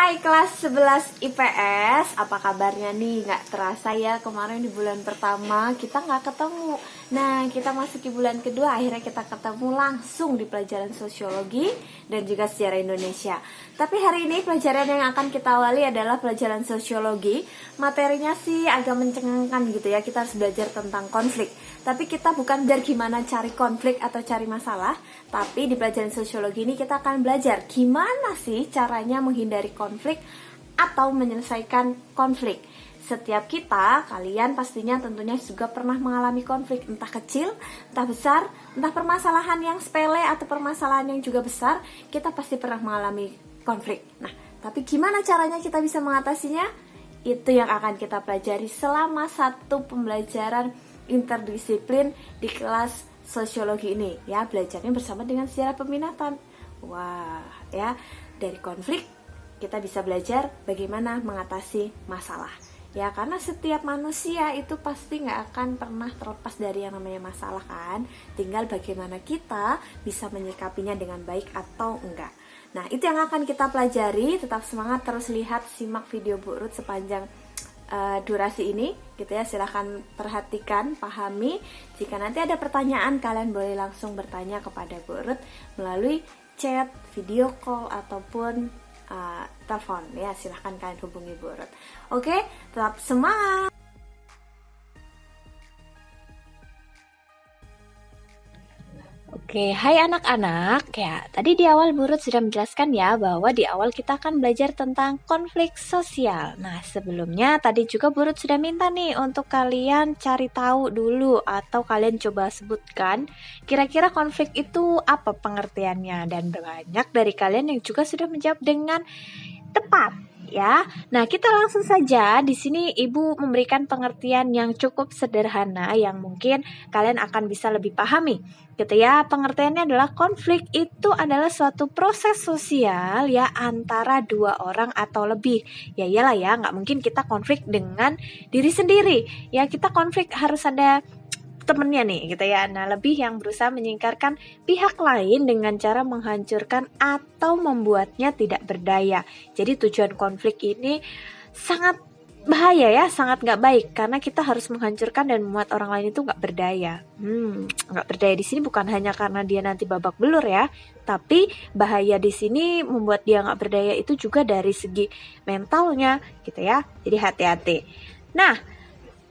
Hai kelas 11 IPS, apa kabarnya nih? Nggak terasa ya, kemarin di bulan pertama kita nggak ketemu. Nah, kita masuk di bulan kedua, akhirnya kita ketemu langsung di pelajaran sosiologi dan juga sejarah Indonesia. Tapi hari ini pelajaran yang akan kita awali adalah pelajaran sosiologi. Materinya sih agak mencengangkan gitu ya, kita harus belajar tentang konflik. Tapi kita bukan belajar gimana cari konflik atau cari masalah, tapi di pelajaran sosiologi ini kita akan belajar gimana sih caranya menghindari konflik atau menyelesaikan konflik. Setiap kita, kalian pastinya tentunya juga pernah mengalami konflik, entah kecil, entah besar, entah permasalahan yang sepele atau permasalahan yang juga besar, kita pasti pernah mengalami konflik. Nah, tapi gimana caranya kita bisa mengatasinya? Itu yang akan kita pelajari selama satu pembelajaran interdisiplin di kelas sosiologi ini ya, belajarnya bersama dengan sejarah peminatan. Wah, ya, dari konflik kita bisa belajar bagaimana mengatasi masalah. Ya, karena setiap manusia itu pasti nggak akan pernah terlepas dari yang namanya masalah kan. Tinggal bagaimana kita bisa menyikapinya dengan baik atau enggak. Nah, itu yang akan kita pelajari. Tetap semangat, terus lihat, simak video Bu Ruth sepanjang durasi ini gitu ya. Silahkan perhatikan, pahami. Jika nanti ada pertanyaan, kalian boleh langsung bertanya kepada Bu Ruth melalui chat, video call ataupun telepon ya. Silahkan kalian hubungi Bu Ruth. Oke, tetap semangat. Oke, hai anak-anak. Ya, tadi di awal Bu Ruth sudah menjelaskan ya bahwa di awal kita akan belajar tentang konflik sosial. Nah, sebelumnya tadi juga Bu Ruth sudah minta nih untuk kalian cari tahu dulu atau kalian coba sebutkan kira-kira konflik itu apa pengertiannya, dan banyak dari kalian yang juga sudah menjawab dengan tepat. Ya, nah kita langsung saja. Di sini Ibu memberikan pengertian yang cukup sederhana yang mungkin kalian akan bisa lebih pahami. Gitu ya, pengertiannya adalah konflik itu adalah suatu proses sosial ya antara dua orang atau lebih. Ya iyalah ya, nggak mungkin kita konflik dengan diri sendiri. Ya, kita konflik harus ada temennya nih gitu ya. Nah, lebih yang berusaha menyingkirkan pihak lain dengan cara menghancurkan atau membuatnya tidak berdaya. Jadi tujuan konflik ini sangat bahaya ya, sangat nggak baik karena kita harus menghancurkan dan membuat orang lain itu nggak berdaya. Nggak berdaya di sini bukan hanya karena dia nanti babak belur ya, tapi bahaya di sini membuat dia nggak berdaya itu juga dari segi mentalnya gitu ya. Jadi hati-hati. Nah,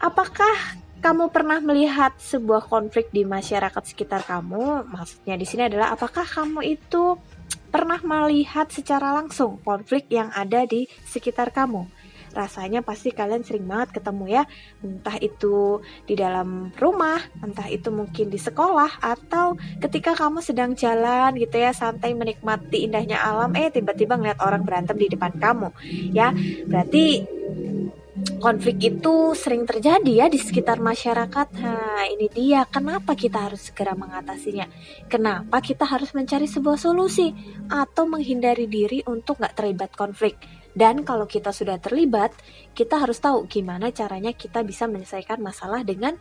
apakah kamu pernah melihat sebuah konflik di masyarakat sekitar kamu? Maksudnya di sini adalah apakah kamu itu pernah melihat secara langsung konflik yang ada di sekitar kamu? Rasanya pasti kalian sering banget ketemu ya, entah itu di dalam rumah, entah itu mungkin di sekolah, atau ketika kamu sedang jalan gitu ya, santai menikmati indahnya alam, tiba-tiba ngeliat orang berantem di depan kamu. Ya, berarti konflik itu sering terjadi ya di sekitar masyarakat. Nah, ini dia kenapa kita harus segera mengatasinya. Kenapa kita harus mencari sebuah solusi atau menghindari diri untuk nggak terlibat konflik. Dan kalau kita sudah terlibat, kita harus tahu gimana caranya kita bisa menyelesaikan masalah dengan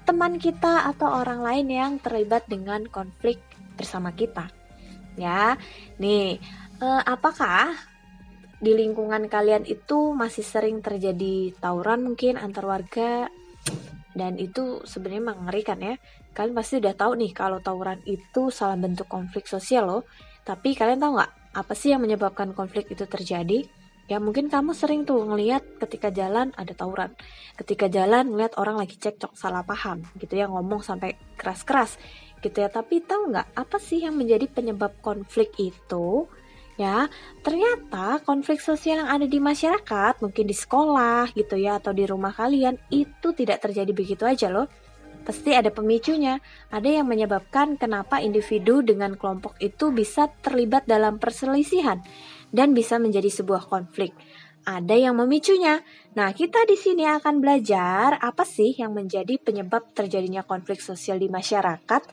teman kita atau orang lain yang terlibat dengan konflik bersama kita. Ya, nih, apakah di lingkungan kalian itu masih sering terjadi tawuran mungkin antar warga? Dan itu sebenarnya mengerikan ya. Kalian pasti udah tahu nih kalau tawuran itu salah bentuk konflik sosial loh. Tapi kalian tahu nggak apa sih yang menyebabkan konflik itu terjadi? Ya mungkin kamu sering tuh ngelihat ketika jalan ada tawuran. Ketika jalan ngelihat orang lagi cekcok salah paham gitu ya, ngomong sampai keras-keras gitu ya. Tapi tahu nggak apa sih yang menjadi penyebab konflik itu? Ya, ternyata konflik sosial yang ada di masyarakat, mungkin di sekolah gitu ya, atau di rumah kalian, itu tidak terjadi begitu aja loh. Pasti ada pemicunya, ada yang menyebabkan kenapa individu dengan kelompok itu bisa terlibat dalam perselisihan dan bisa menjadi sebuah konflik. Ada yang memicunya. Nah, kita di sini akan belajar apa sih yang menjadi penyebab terjadinya konflik sosial di masyarakat.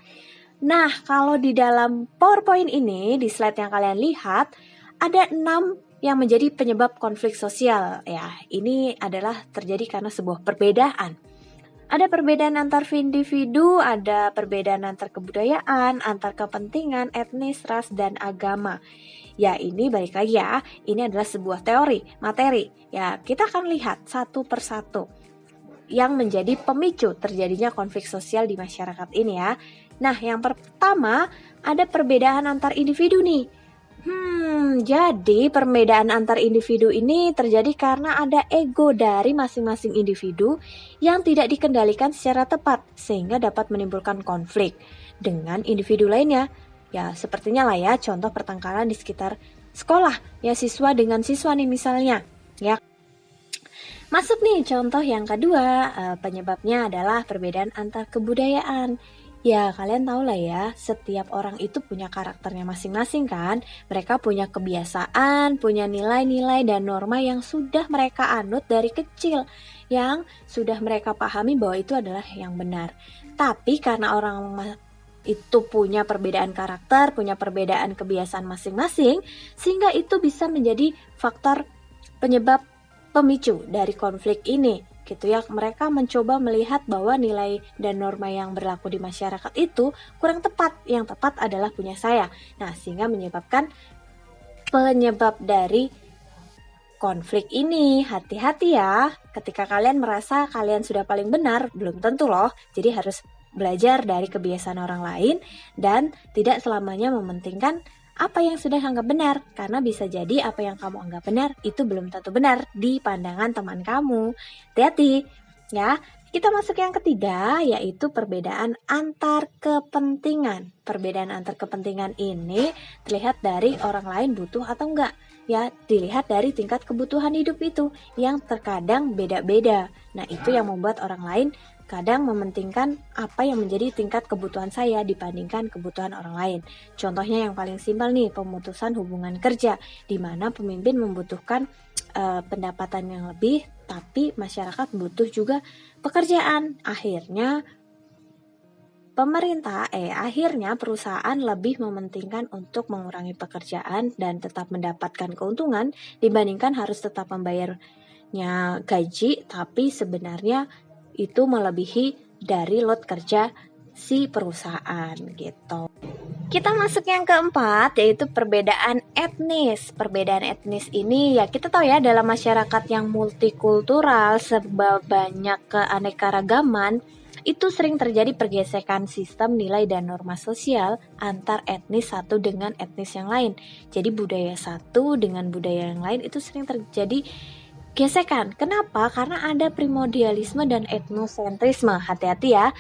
Nah, kalau di dalam PowerPoint ini, di slide yang kalian lihat, ada 6 yang menjadi penyebab konflik sosial. Ya, ini adalah terjadi karena sebuah perbedaan. Ada perbedaan antar individu, ada perbedaan antar kebudayaan, antar kepentingan, etnis, ras, dan agama. Ya, ini balik lagi ya, ini adalah sebuah teori, materi. Ya, kita akan lihat satu persatu yang menjadi pemicu terjadinya konflik sosial di masyarakat ini ya. Nah, yang pertama ada perbedaan antar individu nih. Jadi perbedaan antar individu ini terjadi karena ada ego dari masing-masing individu yang tidak dikendalikan secara tepat sehingga dapat menimbulkan konflik dengan individu lainnya. Ya, sepertinya lah ya contoh pertengkaran di sekitar sekolah, ya siswa dengan siswa nih misalnya. Ya, masuk nih contoh yang kedua, penyebabnya adalah perbedaan antar kebudayaan. Ya, kalian tahu lah ya, setiap orang itu punya karakternya masing-masing kan. Mereka punya kebiasaan, punya nilai-nilai dan norma yang sudah mereka anut dari kecil, yang sudah mereka pahami bahwa itu adalah yang benar. Tapi karena orang itu punya perbedaan karakter, punya perbedaan kebiasaan masing-masing, sehingga itu bisa menjadi faktor penyebab pemicu dari konflik ini gitu ya. Mereka mencoba melihat bahwa nilai dan norma yang berlaku di masyarakat itu kurang tepat, yang tepat adalah punya saya. Nah, sehingga menyebabkan penyebab dari konflik ini. Hati-hati ya, ketika kalian merasa kalian sudah paling benar, belum tentu loh. Jadi harus belajar dari kebiasaan orang lain dan tidak selamanya mementingkan apa yang sudah anggap benar, karena bisa jadi apa yang kamu anggap benar itu belum tentu benar di pandangan teman kamu. Hati-hati ya. Kita masuk yang ketiga, yaitu perbedaan antar kepentingan. Perbedaan antar kepentingan ini terlihat dari orang lain butuh atau enggak. Ya, dilihat dari tingkat kebutuhan hidup itu yang terkadang beda-beda. Nah, itu yang membuat orang lain kadang mementingkan apa yang menjadi tingkat kebutuhan saya dibandingkan kebutuhan orang lain. Contohnya yang paling simpel nih, pemutusan hubungan kerja, di mana pemimpin membutuhkan pendapatan yang lebih, tapi masyarakat butuh juga pekerjaan. Akhirnya perusahaan lebih mementingkan untuk mengurangi pekerjaan dan tetap mendapatkan keuntungan dibandingkan harus tetap membayarnya gaji, tapi sebenarnya itu melebihi dari load kerja si perusahaan gitu. Kita masuk yang keempat, yaitu perbedaan etnis. Perbedaan etnis ini ya kita tahu ya, dalam masyarakat yang multikultural serba banyak keanekaragaman, itu sering terjadi pergesekan sistem nilai dan norma sosial antar etnis satu dengan etnis yang lain. Jadi budaya satu dengan budaya yang lain itu sering terjadi gesekan. Kenapa? Karena ada primordialisme dan etnosentrisme. Hati-hati ya.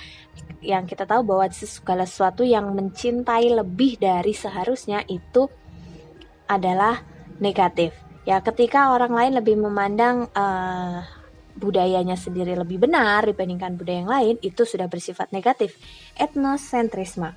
Yang kita tahu bahwa segala sesuatu yang mencintai lebih dari seharusnya itu adalah negatif. Ya, ketika orang lain lebih memandang budayanya sendiri lebih benar dibandingkan budaya yang lain, itu sudah bersifat negatif. Etnosentrisme.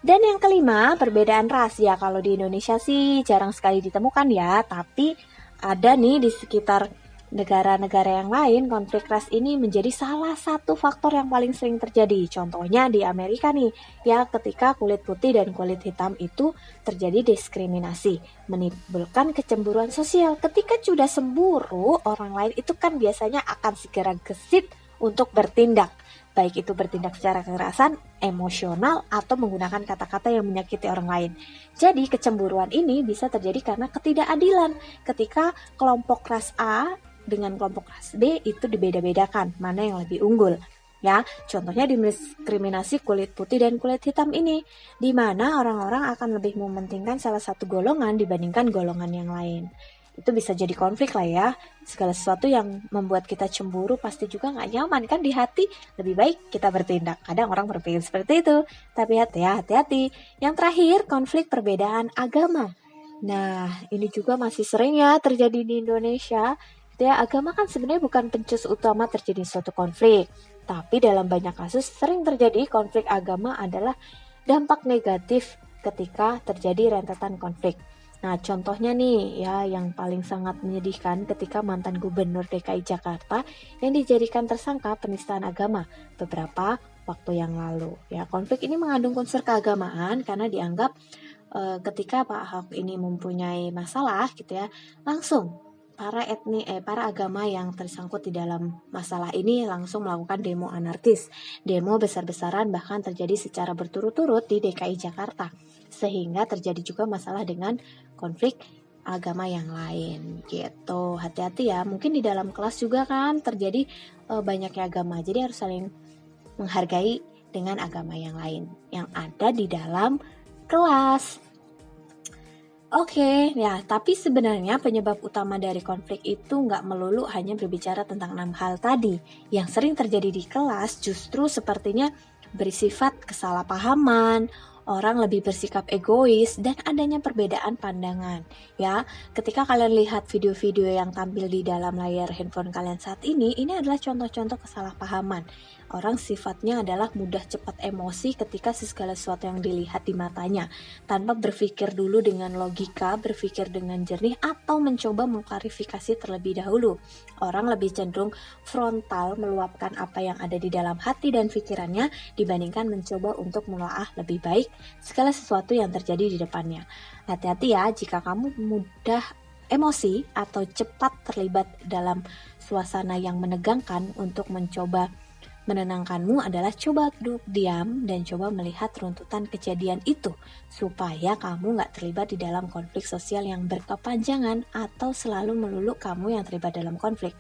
Dan yang kelima, perbedaan ras. Ya, kalau di Indonesia sih jarang sekali ditemukan ya, tapi ada nih di sekitar negara-negara yang lain, konflik ras ini menjadi salah satu faktor yang paling sering terjadi. Contohnya di Amerika nih, ya ketika kulit putih dan kulit hitam itu terjadi diskriminasi, menimbulkan kecemburuan sosial. Ketika sudah cemburu, orang lain itu kan biasanya akan segera gesit untuk bertindak. Baik itu bertindak secara kekerasan, emosional, atau menggunakan kata-kata yang menyakiti orang lain. Jadi kecemburuan ini bisa terjadi karena ketidakadilan. Ketika kelompok ras A dengan kelompok ras B itu dibeda-bedakan, mana yang lebih unggul. Ya, contohnya diskriminasi kulit putih dan kulit hitam ini, di mana orang-orang akan lebih mementingkan salah satu golongan dibandingkan golongan yang lain. Itu bisa jadi konflik lah ya. Segala sesuatu yang membuat kita cemburu pasti juga gak nyaman kan di hati. Lebih baik kita bertindak. Kadang orang berpikir seperti itu. Tapi hati-hati. Yang terakhir, konflik perbedaan agama. Nah, ini juga masih sering ya terjadi di Indonesia. Ya, agama kan sebenarnya bukan pencetus utama terjadi suatu konflik. Tapi dalam banyak kasus sering terjadi konflik agama adalah dampak negatif ketika terjadi rentetan konflik. Nah, contohnya nih ya yang paling sangat menyedihkan ketika mantan gubernur DKI Jakarta yang dijadikan tersangka penistaan agama beberapa waktu yang lalu. Ya, konflik ini mengandung unsur keagamaan karena dianggap ketika Pak Ahok ini mempunyai masalah gitu ya, langsung para agama yang tersangkut di dalam masalah ini langsung melakukan demo anarkis. Demo besar-besaran bahkan terjadi secara berturut-turut di DKI Jakarta. Sehingga terjadi juga masalah dengan konflik agama yang lain gitu. Hati-hati ya, mungkin di dalam kelas juga kan terjadi banyaknya agama. Jadi harus saling menghargai dengan agama yang lain yang ada di dalam kelas. Oke, ya, tapi sebenarnya penyebab utama dari konflik itu nggak melulu hanya berbicara tentang 6 hal tadi. Yang sering terjadi di kelas justru sepertinya bersifat kesalahpahaman, orang lebih bersikap egois, dan adanya perbedaan pandangan. Ya, ketika kalian lihat video-video yang tampil di dalam layar handphone kalian saat ini adalah contoh-contoh kesalahpahaman. Orang sifatnya adalah mudah cepat emosi ketika segala sesuatu yang dilihat di matanya, tanpa berpikir dulu dengan logika, berpikir dengan jernih, atau mencoba mengklarifikasi terlebih dahulu. Orang lebih cenderung frontal meluapkan apa yang ada di dalam hati dan pikirannya dibandingkan mencoba untuk menelaah lebih baik segala sesuatu yang terjadi di depannya. Hati-hati ya jika kamu mudah emosi atau cepat terlibat dalam suasana yang menegangkan. Untuk mencoba menenangkanmu adalah coba duduk diam dan coba melihat runtutan kejadian itu supaya kamu gak terlibat di dalam konflik sosial yang berkepanjangan atau selalu melulu kamu yang terlibat dalam konflik.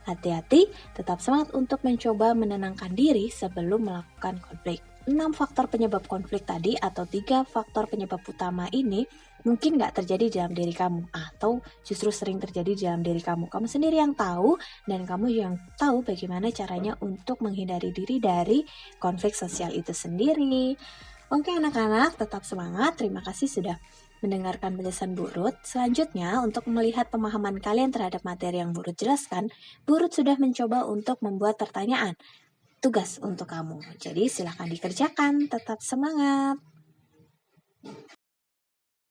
Hati-hati, tetap semangat untuk mencoba menenangkan diri sebelum melakukan konflik. 6 faktor penyebab konflik tadi atau 3 faktor penyebab utama ini mungkin gak terjadi dalam diri kamu atau justru sering terjadi di dalam diri kamu. Kamu sendiri yang tahu dan kamu yang tahu bagaimana caranya untuk menghindari diri dari konflik sosial itu sendiri. Oke anak-anak, tetap semangat. Terima kasih sudah mendengarkan penjelasan Bu Ruth. Selanjutnya, untuk melihat pemahaman kalian terhadap materi yang Bu Ruth jelaskan, Bu Ruth sudah mencoba untuk membuat pertanyaan tugas untuk kamu. Jadi silakan dikerjakan, tetap semangat.